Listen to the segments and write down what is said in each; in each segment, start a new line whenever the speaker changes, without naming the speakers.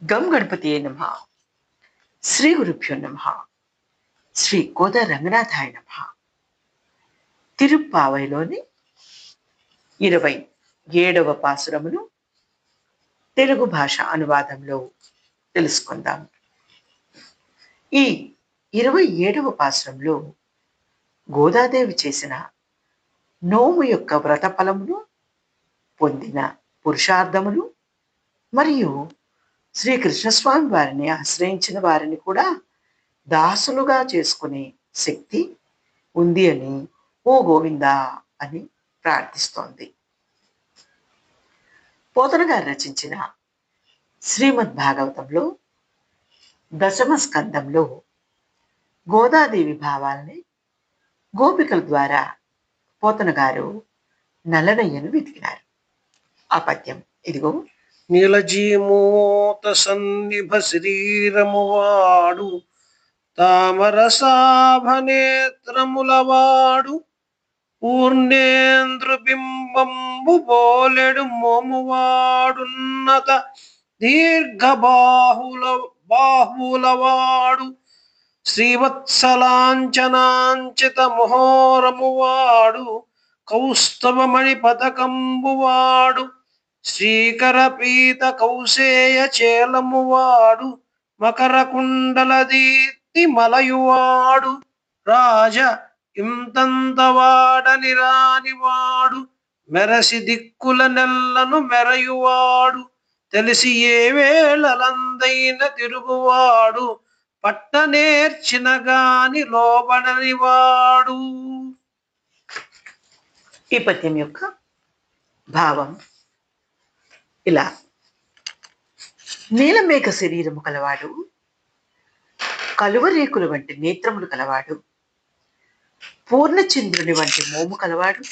గం గణపతియే నమః. శ్రీ గురుభ్యో నమః. శ్రీ కోద రంగనాథాయ నమః. తిరుప్పావైలోని 27వ పాసురమును తెలుగు భాష అనువాదంలో తెలుసుకుందాం. ఈ 27వ పాసురంలో గోదాదేవి చేసిన నోము యొక్క వ్రత ఫలమును, పొందిన పురుషార్థములు మరియు శ్రీకృష్ణస్వామి వారిని ఆశ్రయించిన వారిని కూడా దాసులుగా చేసుకునే శక్తి ఉంది అని ఓ గోవిందా అని ప్రార్థిస్తోంది. పోతన గారు రచించిన శ్రీమద్ భాగవతంలో దశమ స్కందంలో గోదాదేవి భావాల్ని గోపికల ద్వారా పోతన గారు నల్లనయ్యను వెతికినారు. ఆ పద్యం ఇదిగో.
నీలజీమూత సన్నిభ శ్రీరమువాడు తామరసాభనేత్రములవాడు పూర్ణేంద్రబింబంబు పోలెడు మోమువాడున్నత బాహులవాడు శ్రీవత్సలాంఛనాంచిత మొహోరమువాడు కౌస్తవమణి పథకంబువాడు శ్రీకర పీత కౌశేయ చేలమువాడు మకర కుండల దీప్తి మలయువాడు రాజ ఇంతంతవాడని రానివాడు మెరసి దిక్కుల నెల్లను మెరయువాడు తెలిసి ఏ వేళలందైన తిరుగువాడు పట్టనేర్చిన గాని లోబడనివాడు.
ఈ పద్యం యొక్క భావం ఇలా. నీలమేఘ శరీరము కలవాడు, కలువరేకులు వంటి నేత్రములు కలవాడు, పూర్ణచంద్రుని వంటి మోము కలవాడు,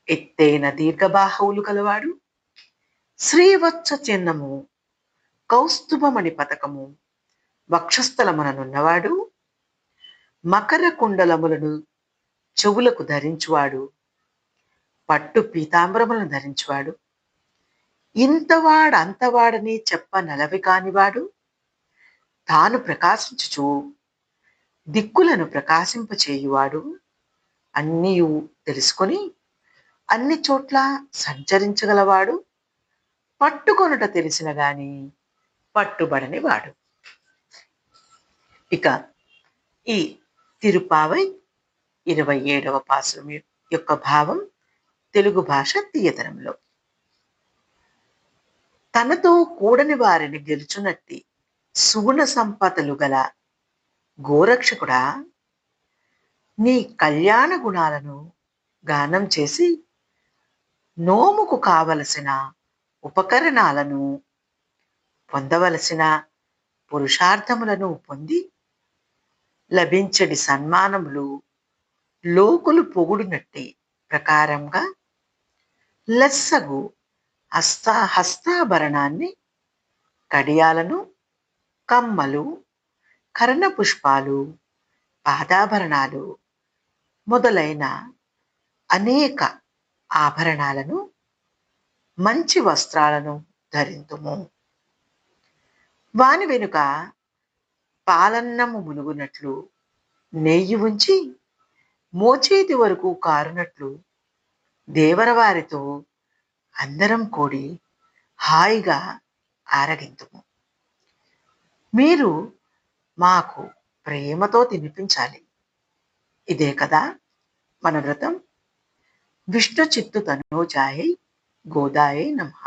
ఎత్తైన దీర్ఘబాహువులు కలవాడు, శ్రీవత్స చిహ్నము కౌస్తుభమణి పతకము వక్షస్థలముననున్నవాడు, మకర కుండలములను చెవులకు ధరించువాడు, పట్టు పీతాంబరములను ధరించువాడు, ఇంతవాడంతవాడని చెప్ప నలవి కానివాడు, తాను ప్రకాశించుచు దిక్కులను ప్రకాశింపచేయువాడు, అన్నీ తెలుసుకొని అన్ని చోట్ల సంచరించగలవాడు, పట్టుకొనుట తెలిసిన గాని పట్టుబడని వాడు. ఇక ఈ తిరుపావై 27వ పాసురం యొక్క భావం తెలుగు భాష తీయతరంలో. తనతో కూడని వారిని గెలుచునట్టి సుగుణ సంపదలు గల గోరక్షకుడా, నీ కళ్యాణ గుణాలను గానం చేసి నోముకు కావలసిన ఉపకరణాలను పొందవలసిన పురుషార్థములను పొంది లభించడి సన్మానములు లోకులు పొగుడునట్టి ప్రకారంగా లెస్సగు హస్తాభరణాన్ని, కడియాలను, కమ్మలు, కర్ణ పుష్పాలు, పాదాభరణాలు మొదలైన అనేక ఆభరణాలను, మంచి వస్త్రాలను ధరింతుము. వాని వెనుక పాలన్నము మునుగునట్లు నెయ్యి ఉంచి మోచేతి వరకు కారునట్లు దేవరవారితో అందరం కూడి హాయిగా ఆరగింతుము. మీరు మాకు ప్రేమతో తినిపించాలి. ఇదే కదా మన వ్రతం. విష్ణు చిత్తు తనోజాయై గోదాయై నమః.